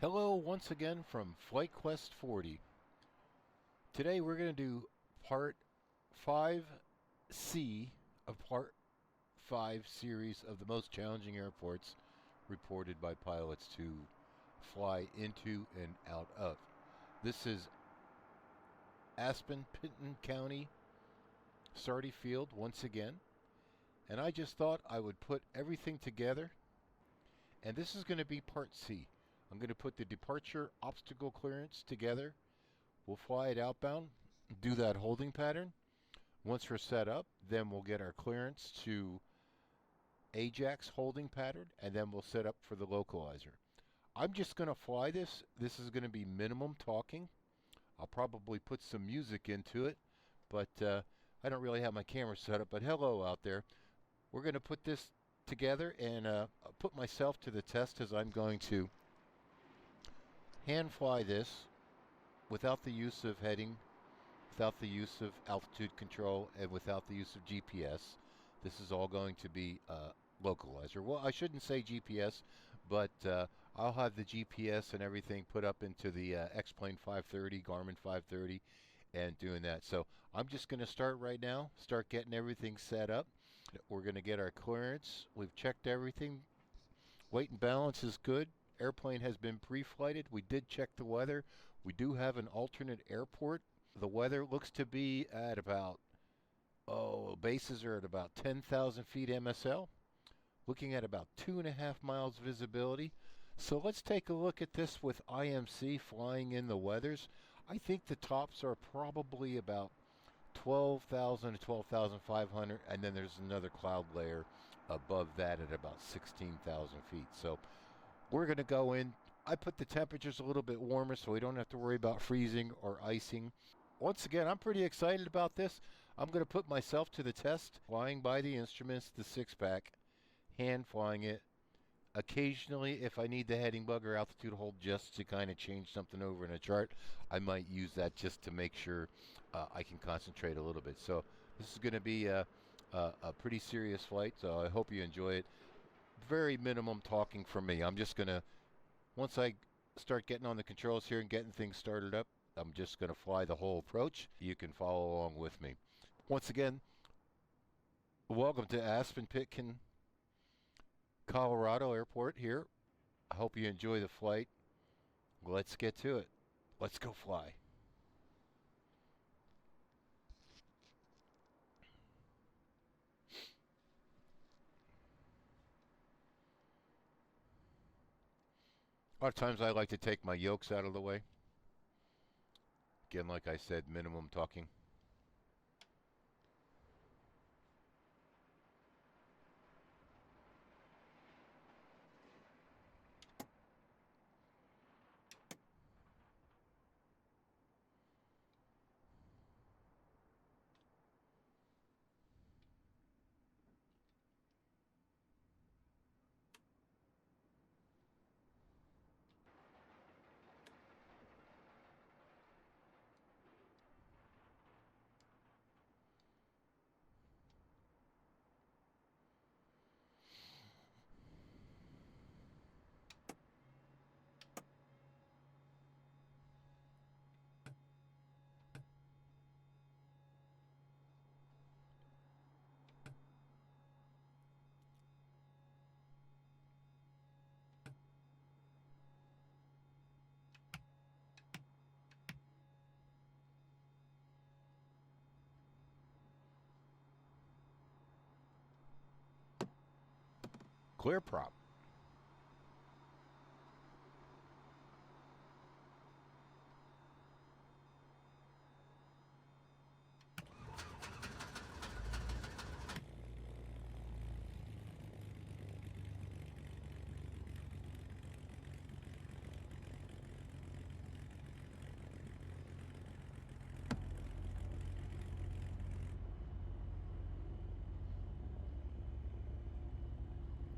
Hello once again from Flight Quest 40. Today we're going to do part 5C of part 5 series of the most challenging airports reported by pilots to fly into and out of. This is ASPEN-PITKIN County, SARDY Field once again. And I just thought I would put everything together. And this is going to be part C. I'm going to put the departure obstacle clearance together. We'll fly it outbound, do that holding pattern. Once we're set up, then we'll get our clearance to AJAXX holding pattern, and then we'll set up for the localizer. I'm just going to fly this. This is going to be minimum talking. I'll probably put some music into it, but I don't really have my camera set up. But hello out there. We're going to put this together and put myself to the test as I'm going to hand fly this without the use of heading, without the use of altitude control, and without the use of GPS. This is all going to be localizer. Well, I shouldn't say GPS, but I'll have the GPS and everything put up into the XPlane 530, Garmin 530, and doing that. So I'm just going to start right now, start getting everything set up. We're going to get our clearance. We've checked everything. Weight and balance is good. Airplane has been pre-flighted. We did check the weather. We do have an alternate airport. The weather looks to be at about, bases are at about 10,000 feet MSL. Looking at about 2.5 miles visibility. So let's take a look at this with IMC flying in the weathers. I think the tops are probably about 12,000 to 12,500, and then there's another cloud layer above that at about 16,000 feet. So we're going to go in. I put the temperatures a little bit warmer so we don't have to worry about freezing or icing. Once again, I'm pretty excited about this. I'm going to put myself to the test, flying by the instruments, the 6-pack, hand flying it. Occasionally, if I need the heading bug or altitude hold just to kind of change something over in a chart, I might use that just to make sure I can concentrate a little bit. So this is going to be a pretty serious flight, so I hope you enjoy it. Very minimum talking from me. I'm just going to, once I start getting on the controls here and getting things started up, I'm just going to fly the whole approach. You can follow along with me. Once again, welcome to ASPEN-PITKIN, Colorado Airport here. I hope you enjoy the flight. Let's get to it. Let's go fly. A lot of times I like to take my yokes out of the way. Again, like I said, minimum talking. Clear prop.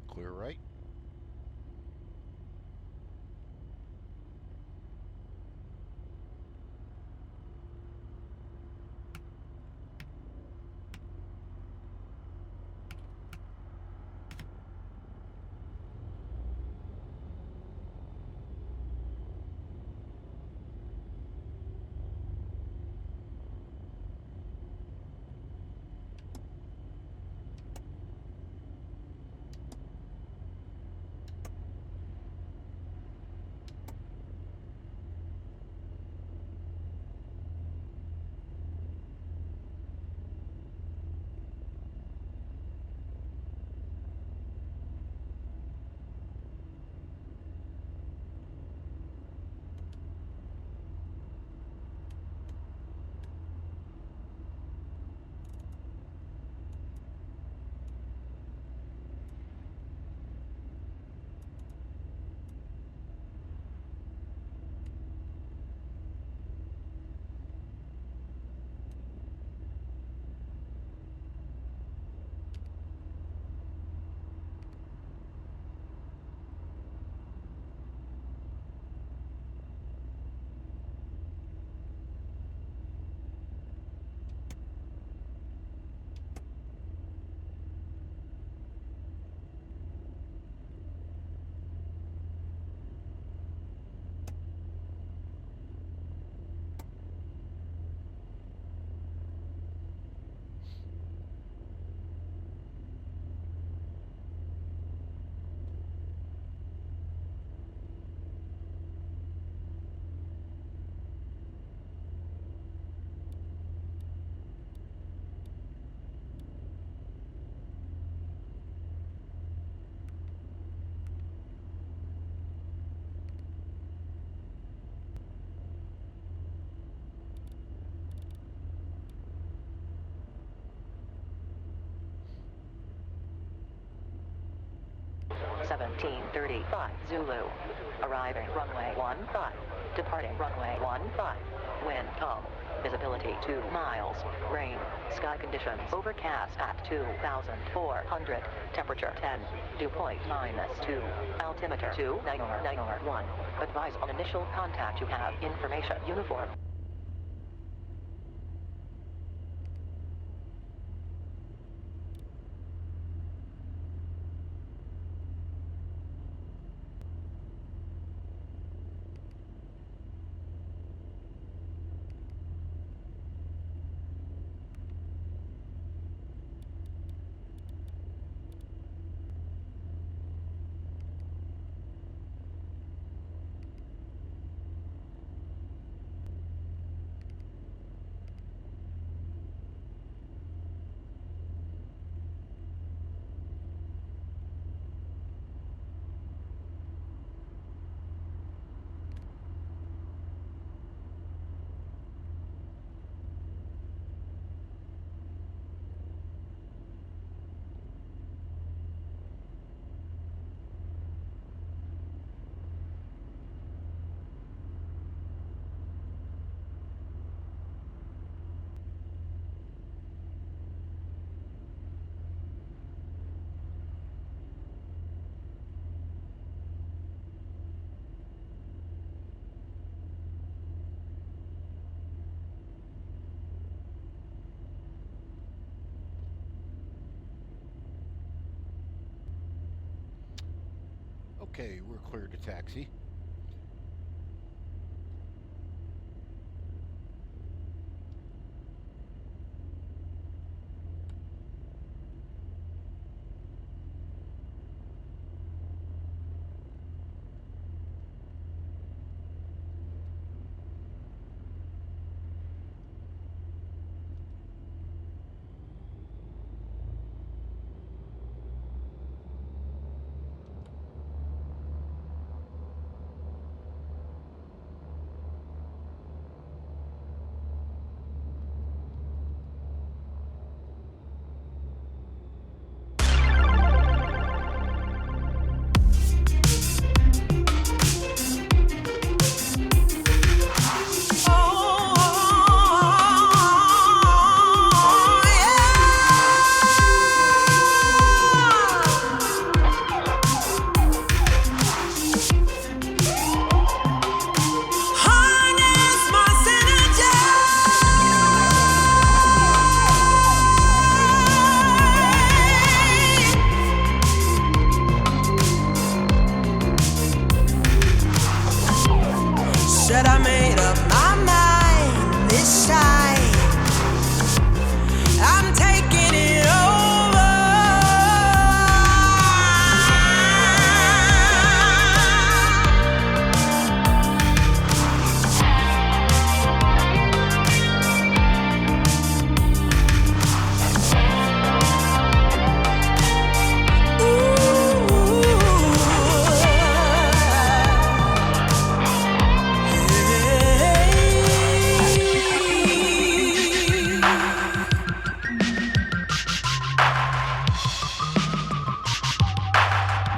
Clear right. 17:35 Zulu. Arriving runway 15. Departing runway 15. Wind calm. Visibility 2 miles. Rain. Sky conditions overcast at 2,400. Temperature 10. Dew point -2. Altimeter 29991. Advise on initial contact. You have information uniform. Okay, we're clear to taxi.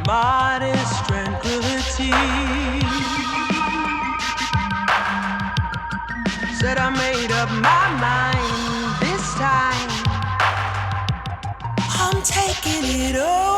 Modest tranquility. Said I made up my mind this time. I'm taking it over.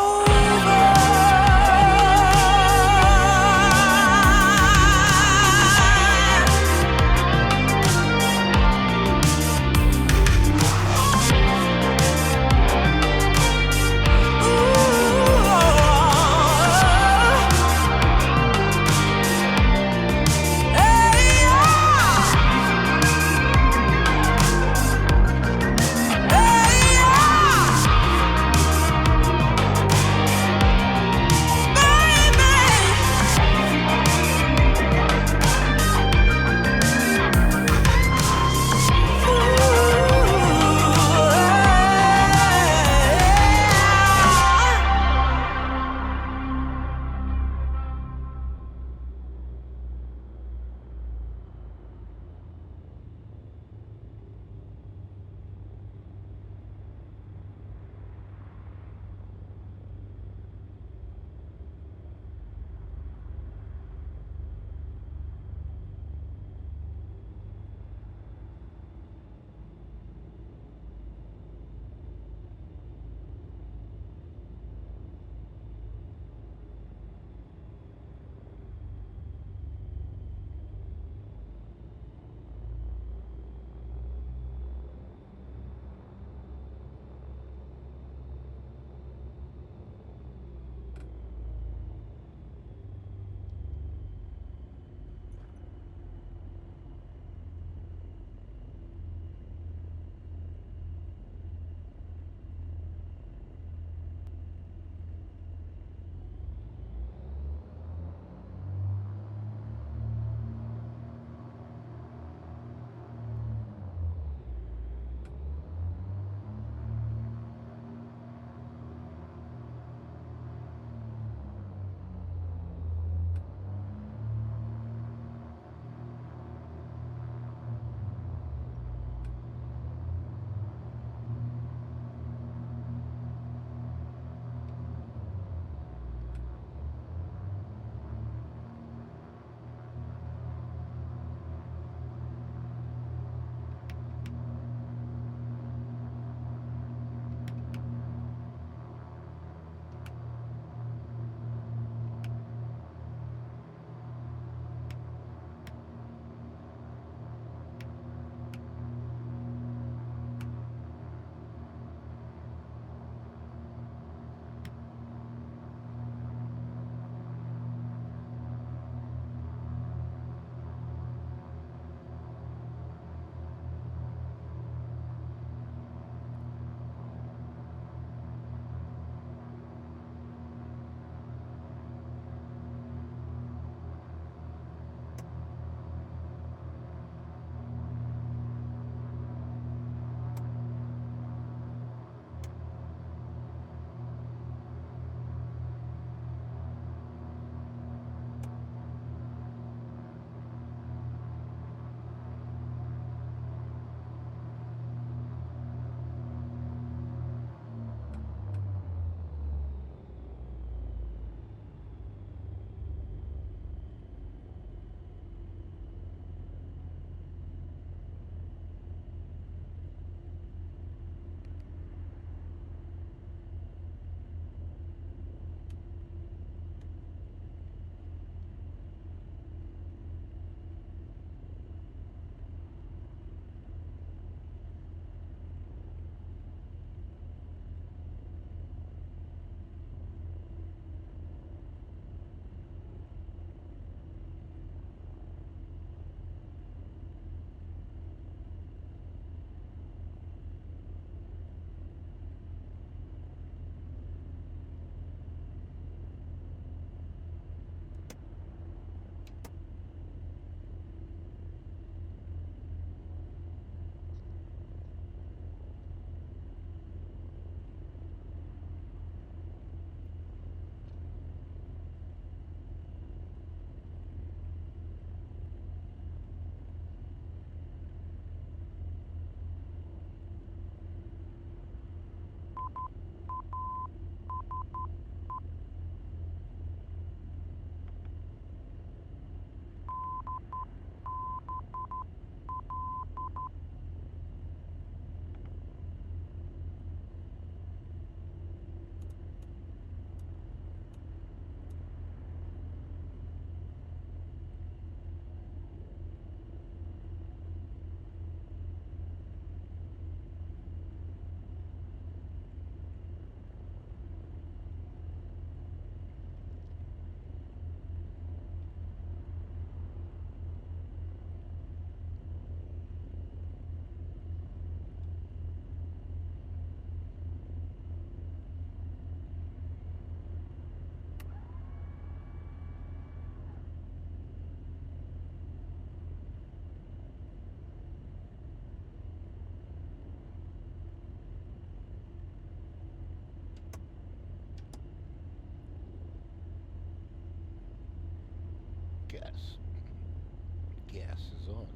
gas is on.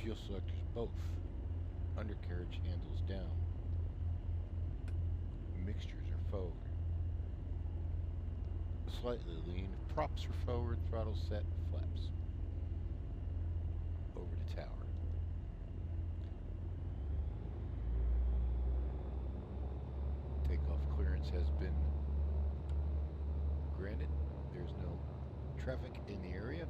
Fuel selectors both. Undercarriage handles down. Mixtures are forward. Slightly lean. Props are forward. Throttle set. Flaps. Over to tower. Takeoff clearance has been granted. There's no traffic in the area.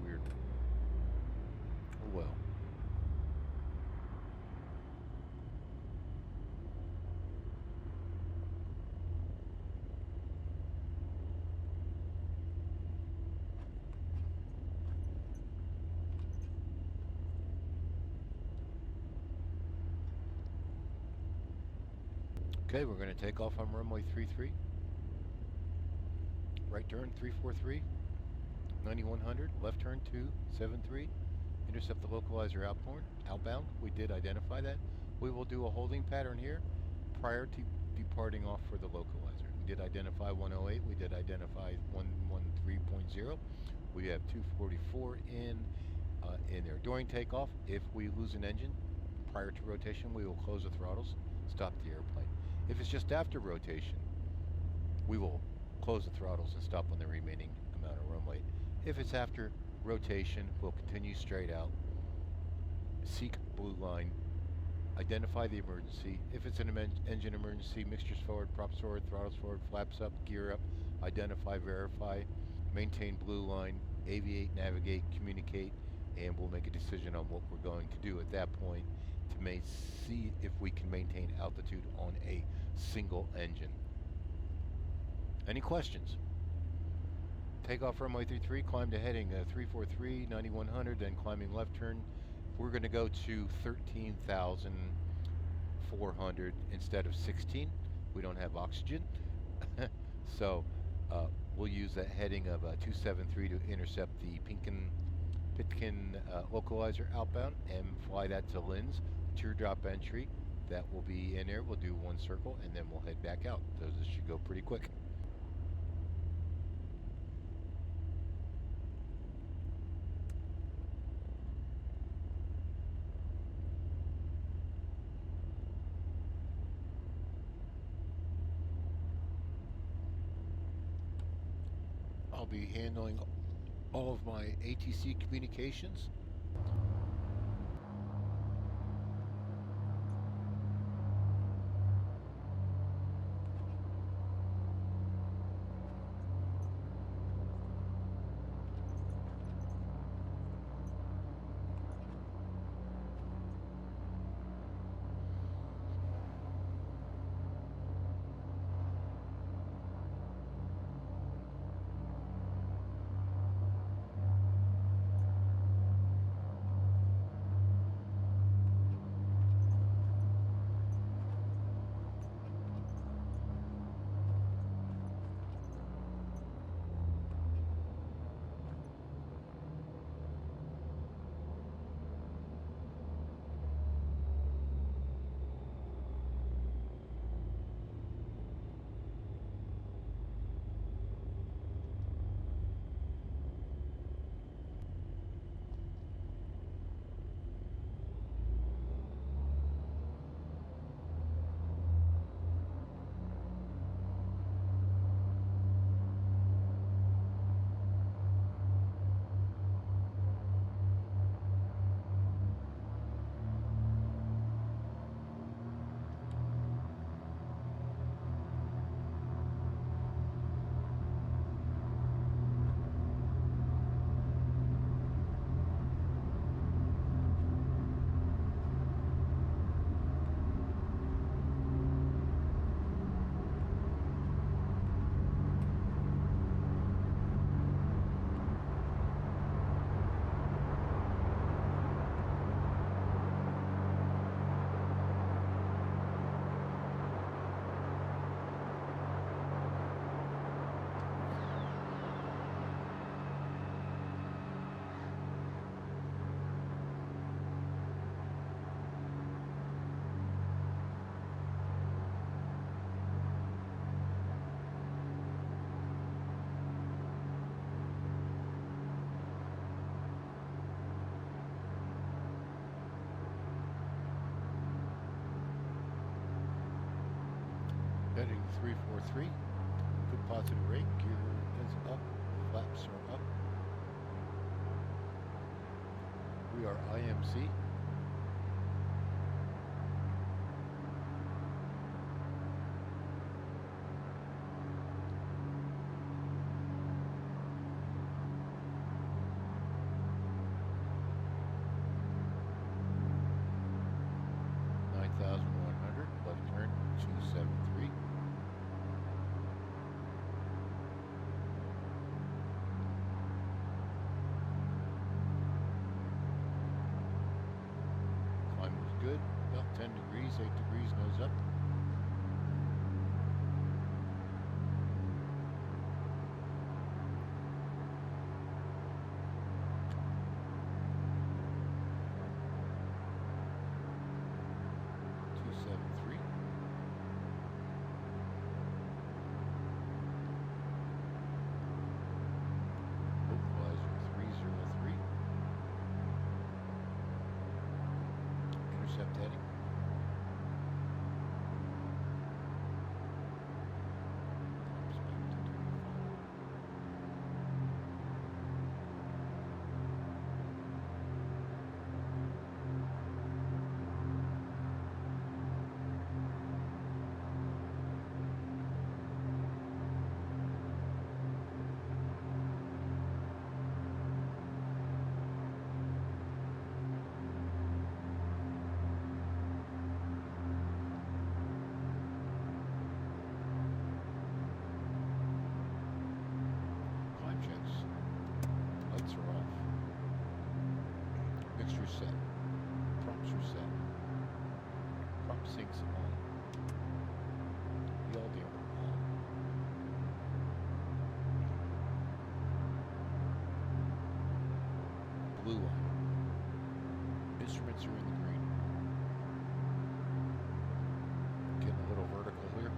Weird. Oh well. Okay, we're going to take off on runway 33. Right turn 343. 9100, left turn 273, intercept the localizer outbound. We did identify that. We will do a holding pattern here prior to departing off for the localizer. We did identify 108, we did identify 113.0. We have 244 in there. During takeoff, if we lose an engine prior to rotation, we will close the throttles, stop the airplane. If it's just after rotation, we will close the throttles and stop on the remaining amount of runway. If it's after rotation, we'll continue straight out, seek blue line, identify the emergency. If it's an engine emergency, mixtures forward, props forward, throttles forward, flaps up, gear up, identify, verify, maintain blue line, aviate, navigate, communicate, and we'll make a decision on what we're going to do at that point to see if we can maintain altitude on a single engine. Any questions? Takeoff runway 33, climb to heading 343, 9100, then climbing left turn. We're going to go to 13,400 instead of 16. We don't have oxygen. So we'll use that heading of 273 to intercept the Pitkin localizer outbound and fly that to LINZ, teardrop entry. That will be in there. We'll do one circle and then we'll head back out. Those should go pretty quick. I'll be handling all of my ATC communications. Heading 343. Good positive rate. Gear is up. Flaps are up. We are IMC. Good, about 10 degrees, 8 degrees, nose up. Localizer 303. Intercept heading. Mixture set. Props are set. Prop sinks on. The all damper on. Blue on. Instruments are in the green. Getting a little vertical here.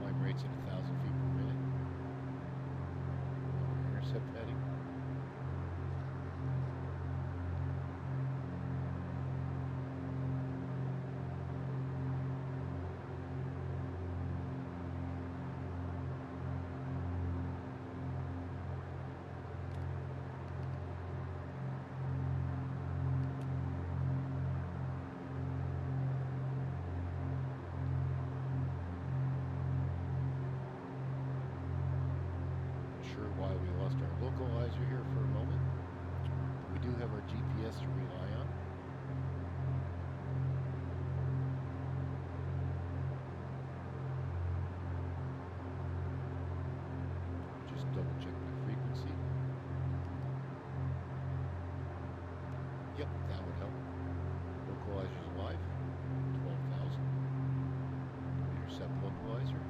Climb rates at 1,000 feet per minute. Intercept heading. Why we lost our localizer here for a moment. We do have our GPS to rely on. Just double check the frequency. Yep, that would help. Localizer's alive. 12,000. Intercept localizer.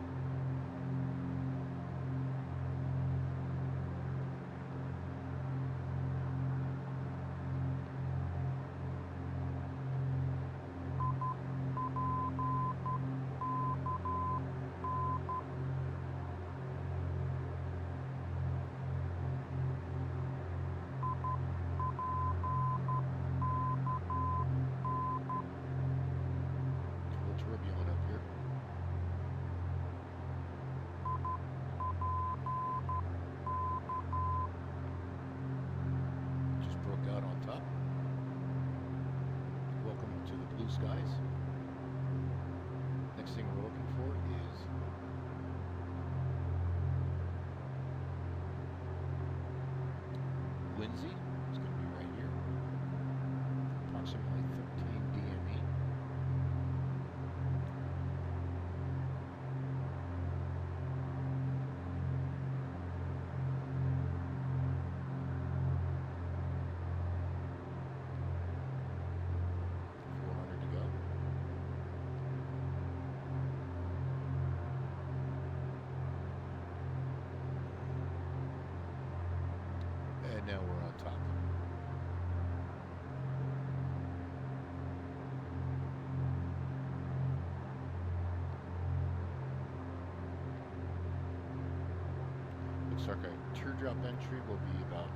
Turbulent up here. Just broke out on top. Welcome to the blue skies. Next thing we're looking for is LINZ. It's going to be right here. Approximately 13 DME. And now we're on top. Looks like our teardrop entry will be about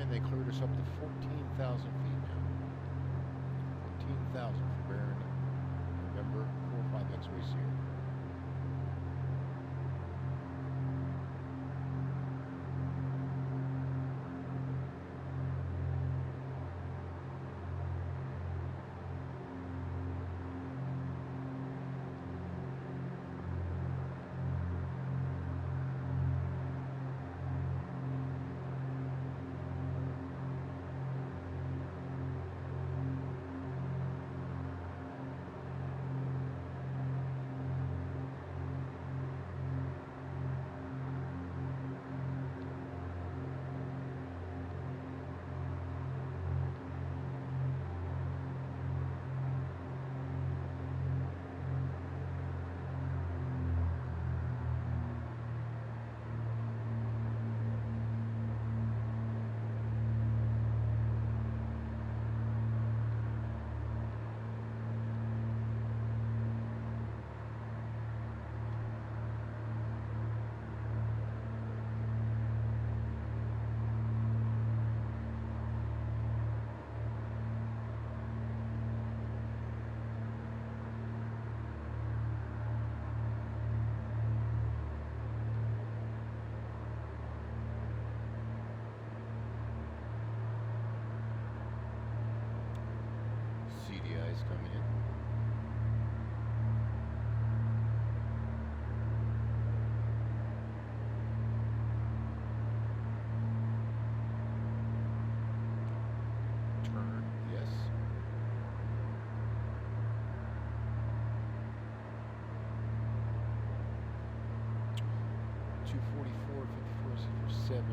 and they cleared us up to 14,000 feet now. 14,000 for Baron November 45 X-ray Sierra. CDI's coming in. Turn, yes. $244.54 for 74.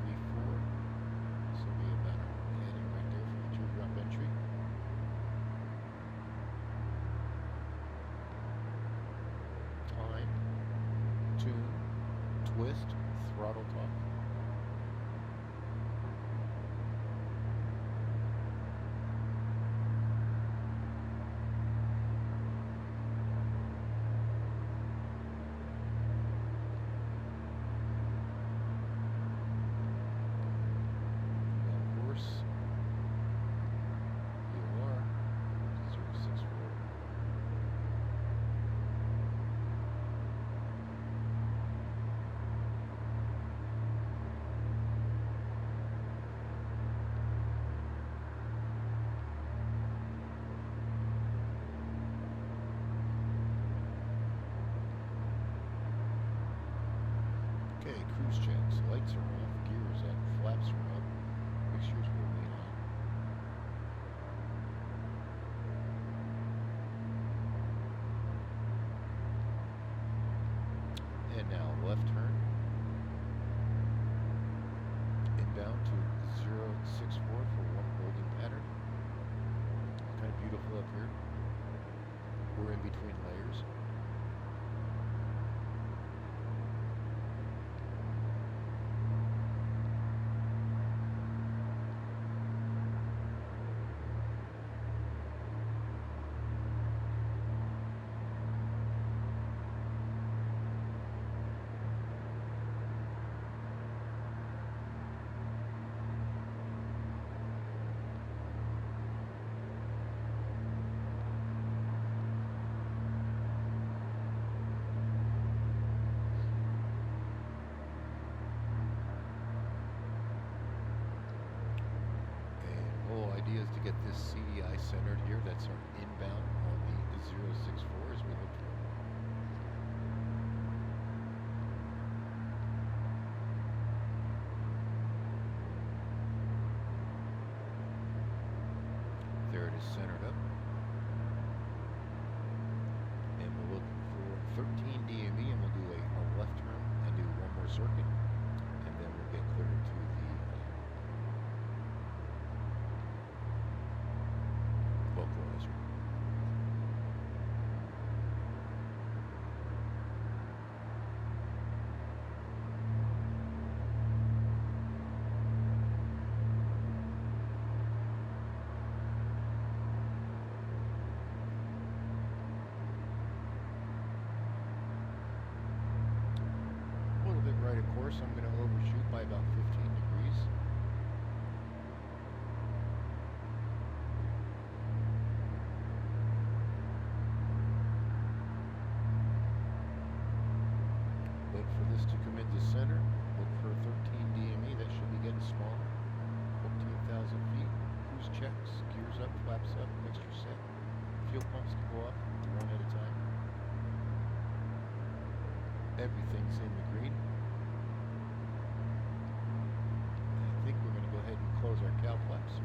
This will be about a heading right there for the teardrop entry. Time, tune, twist, throttle talk. Course, you are 064. Okay, cruise checks. Lights are off, gears up, flaps are up, mixtures will be on. And now left turn. Inbound to 064 for one holding pattern. Kind of beautiful up here. We're in between layers. Is to get this CDI centered here. That's our inbound on the 064 as we look for. There it is centered up. And we'll look for 13 DME and we'll do a left turn and do one more circuit. And then we'll get clear to the localizer. A little bit right of course, I'm going to overshoot by about 15 degrees. is to come into center. Look for 13 DME. That should be getting smaller. 14,000 feet. Cruise checks. Gears up, flaps up. Extra set. Fuel pumps can go off one at a time. Everything's in the green. I think we're going to go ahead and close our cow flaps.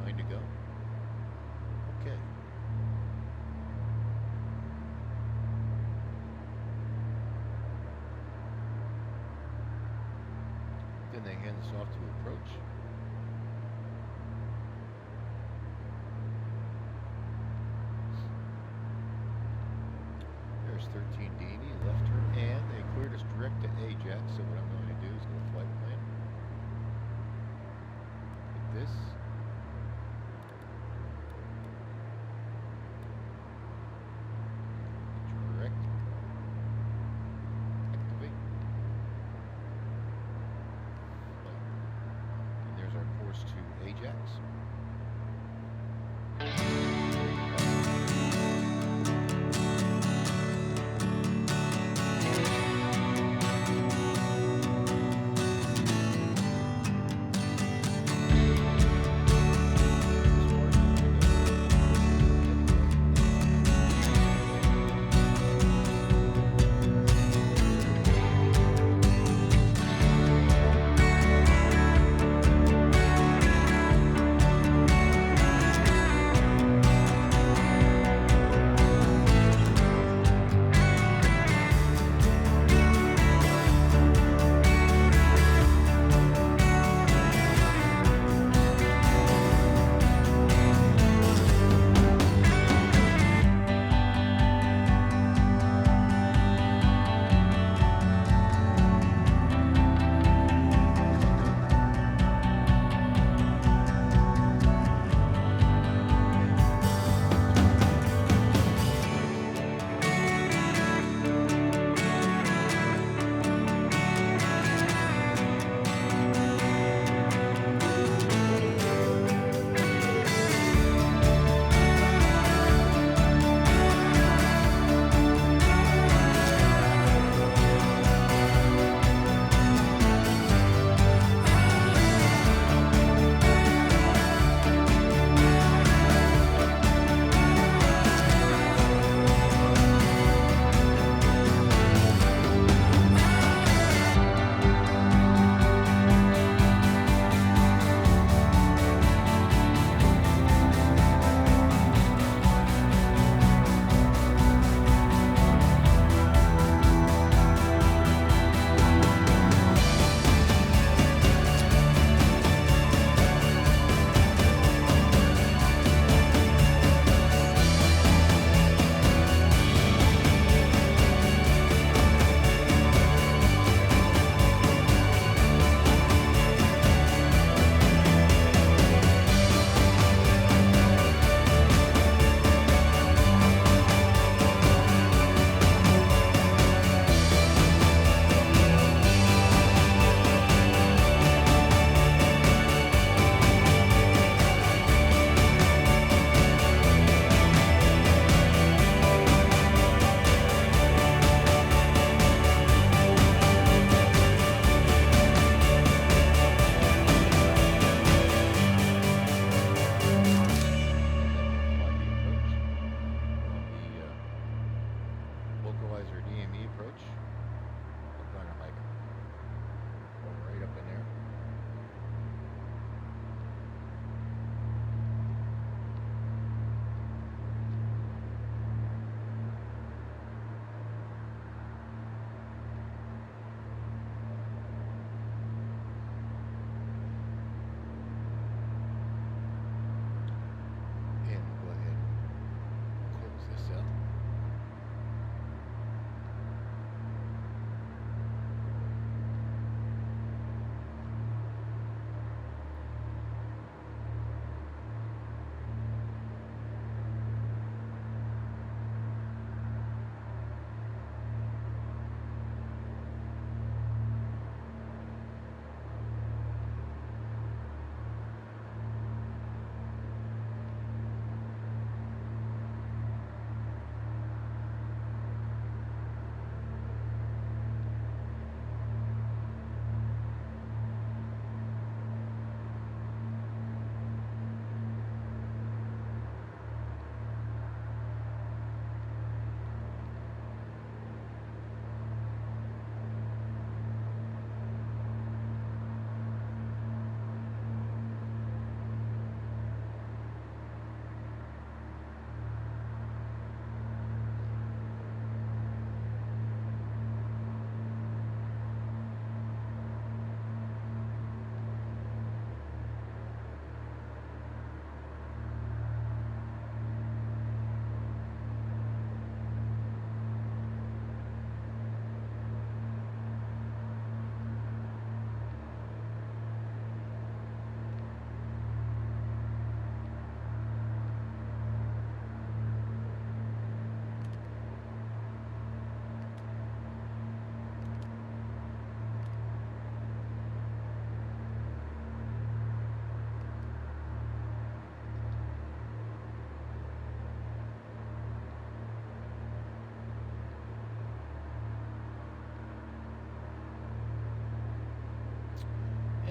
To go. Okay. Then they hand this off to approach. There's 13 DME, left turn, and they cleared us direct to AJAXX, so what I'm going to do is go flight plan. Like this. To AJAXX.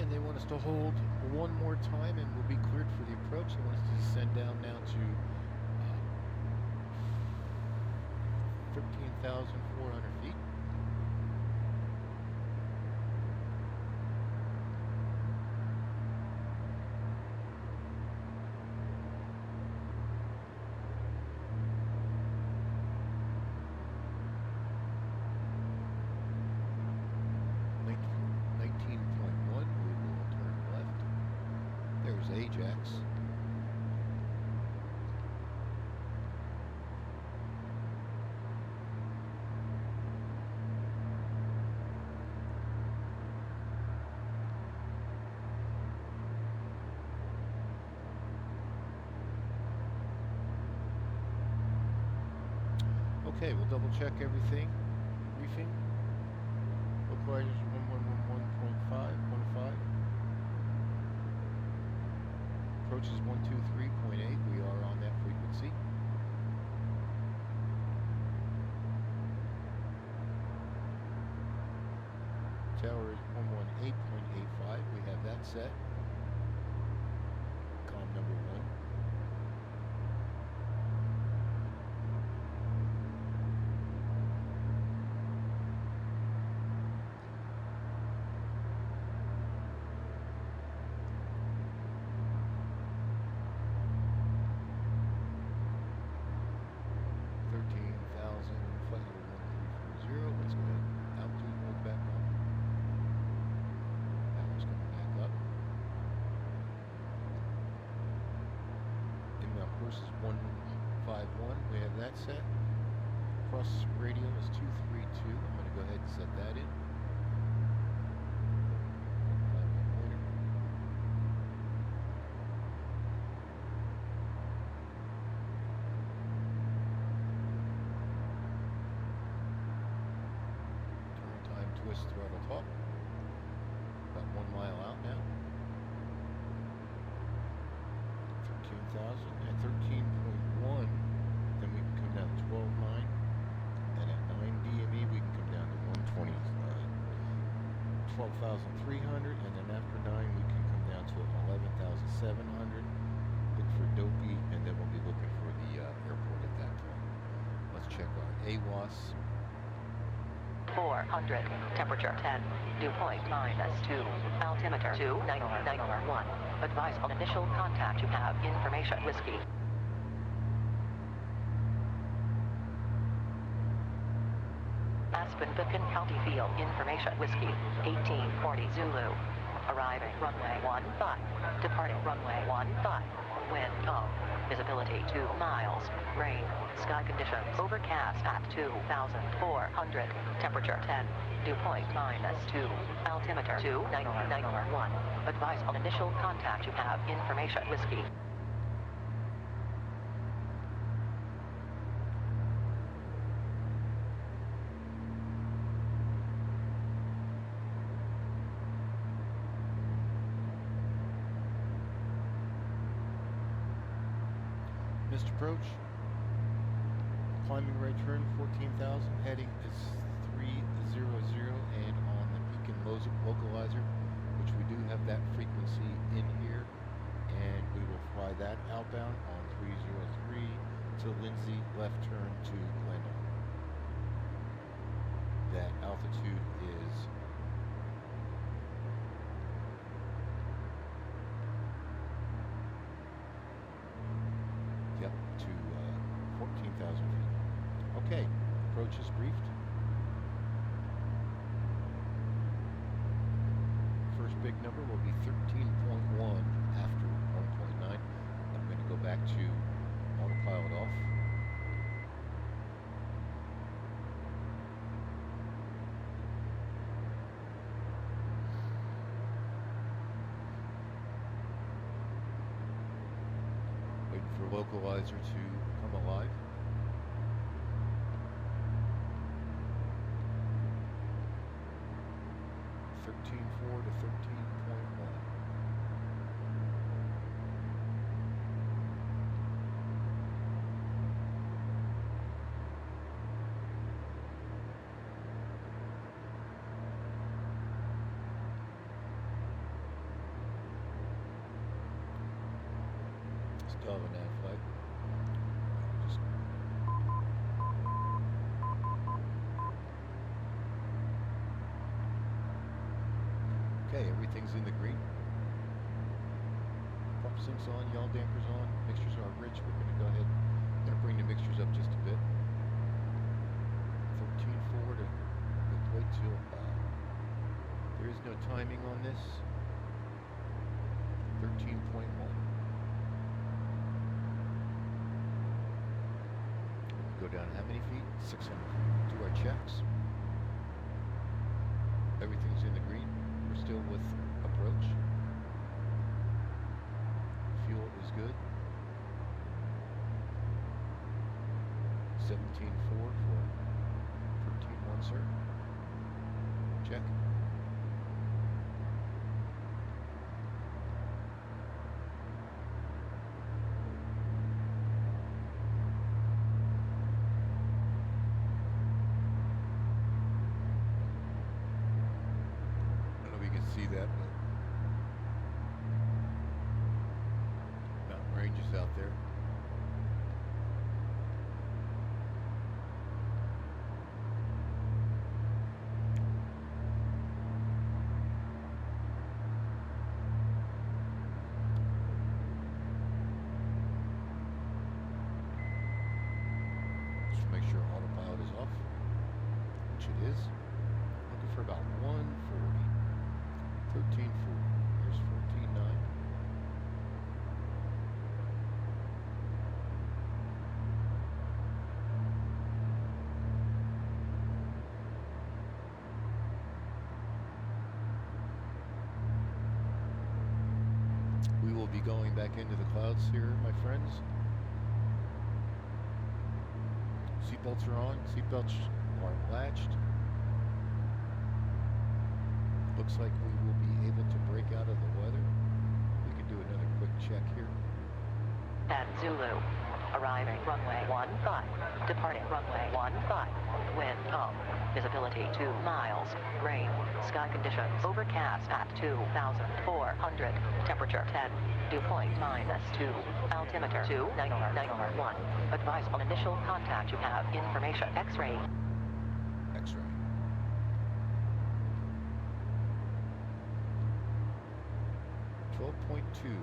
And they want us to hold one more time and we'll be cleared for the approach. They want us to descend down now to 13,400 feet. AJAXX. Okay, we'll double check everything. Briefing. Localizer 1111.515. Approach is 123.8. We are on that frequency. Tower is 118.85. We have that set. Comm number 1. Course is 151. We have that set. Cross radial is 232. I'm going to go ahead and set that in. Find my pointer. Turn time, twist, throttle top. About 1 mile out now. 13,000 at 13.1, then we can come down to 12.9, and at 9 DME we can come down to 120, 12,300, and then after 9 we can come down to 11,700. Look for Dopey, and then we'll be looking for the airport at that point. Let's check our AWAS. 400, temperature 10, dew point -2, altimeter 29091. Advise on initial contact. You have information whiskey. ASPEN-PITKIN County Field information whiskey 1840 Zulu. Arriving runway 15, departing runway 15. Wind calm. Visibility 2 miles. Rain. Sky conditions overcast at 2,400. Temperature 10. Dew point -2. Altimeter 29091. Advise on initial contact. You have information whiskey. Missed approach. Climbing right turn 14,000. Heading is 300, and on the Beacon localizer, which we do have that frequency in here, and we will fly that outbound on 303 to LINZ, left turn to Glendon. That altitude is to 14,000 feet. Okay, approach is briefed. First big number will be 13.1 after 1.9. I'm going to go back to autopilot off. Waiting for localizer to come alive. .4 to 13.1. Oh, an ad flight. Just okay, everything's in the green. Pump sinks on, yaw dampers on, mixtures are rich. We're going to go ahead and bring the mixtures up just a bit. 13.4 to wait till there is no timing on this. 13.1. Go down how many feet? 600 feet. Do our checks. Everything's in the green. We're still with approach. Fuel is good. 17.4 for 13.1, sir. Check. See that, but mountain ranges out there. Just make sure autopilot is off, which it is. Looking for about 140. 13.4. There's 14.9. We will be going back into the clouds here, my friends. Seatbelts are on. Seatbelts are latched. Looks like we will be able to break out of the weather. We can do another quick check here. At Zulu, arriving runway 15, departing runway 15, wind calm, visibility 2 miles, rain, sky conditions overcast at 2,400, temperature 10, dew point -2, altimeter 29091, advise on initial contact you have information, X-ray. X-ray. 12.2.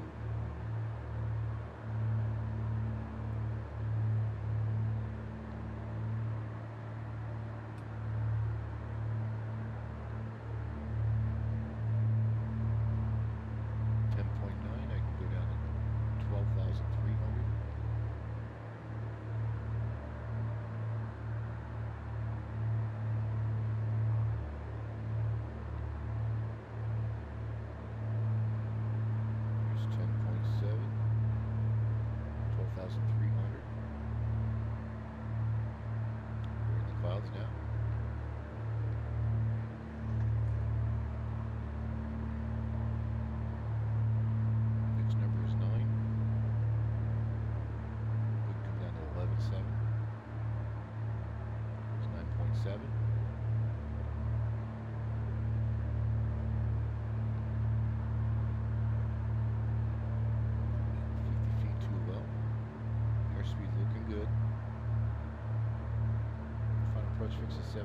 Fix is 7.1.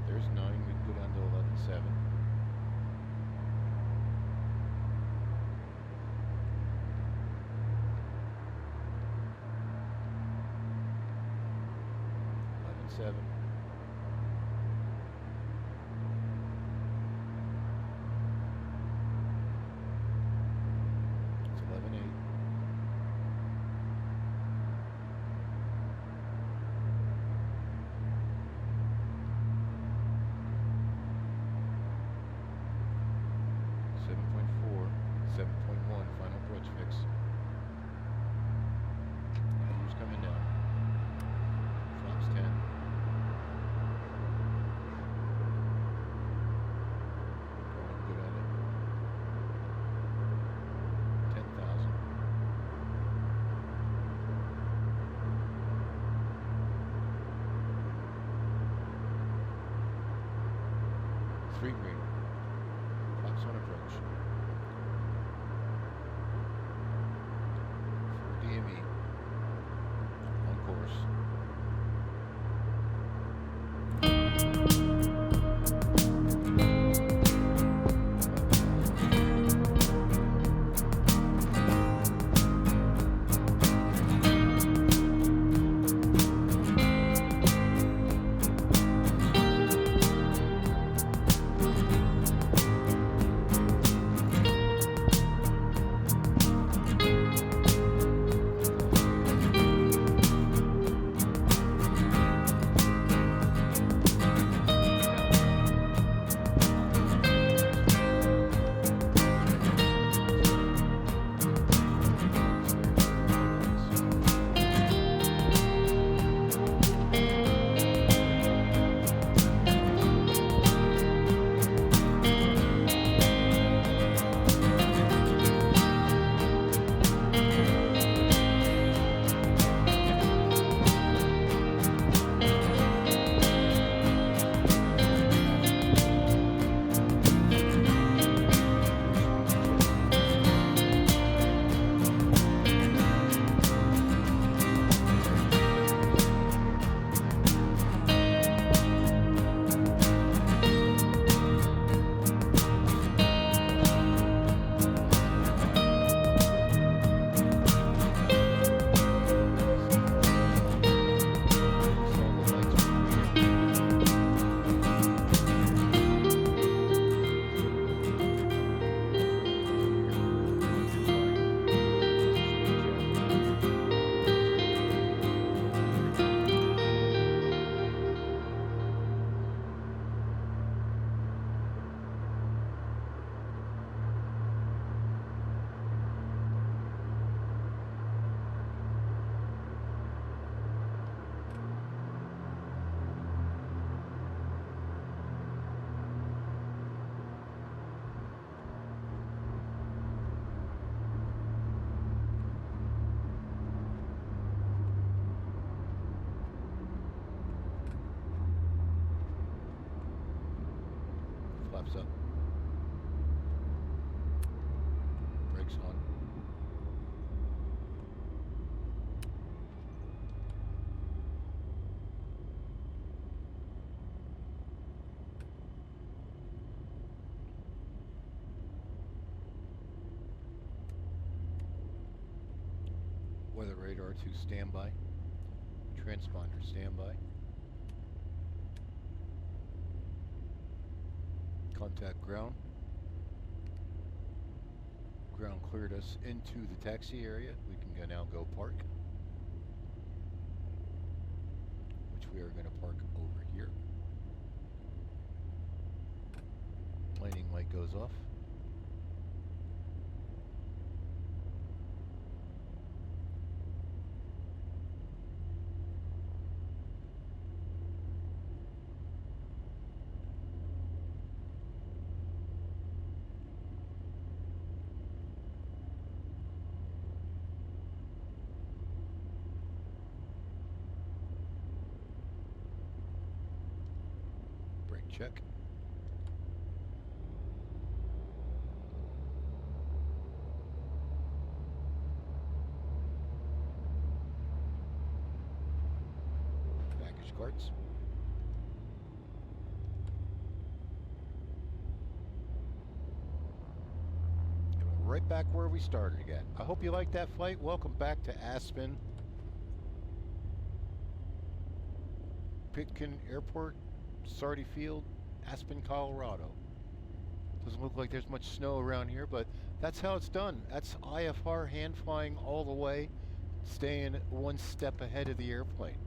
There's 9. We can go down to 11.7. Seven. It's 11.8. Three green. Flaps on approach. 14.9. Flaps up. Brakes on. Weather radar to standby. Transponder standby. Contact ground. Ground cleared us into the taxi area. We can now go park. Which we are going to park over here. Landing light goes off. Check. Baggage carts. And we're right back where we started again. I hope you liked that flight. Welcome back to ASPEN-PITKIN Airport. SARDY Field, Aspen, Colorado. Doesn't look like there's much snow around here, but that's how it's done. That's IFR hand flying all the way, staying one step ahead of the airplane.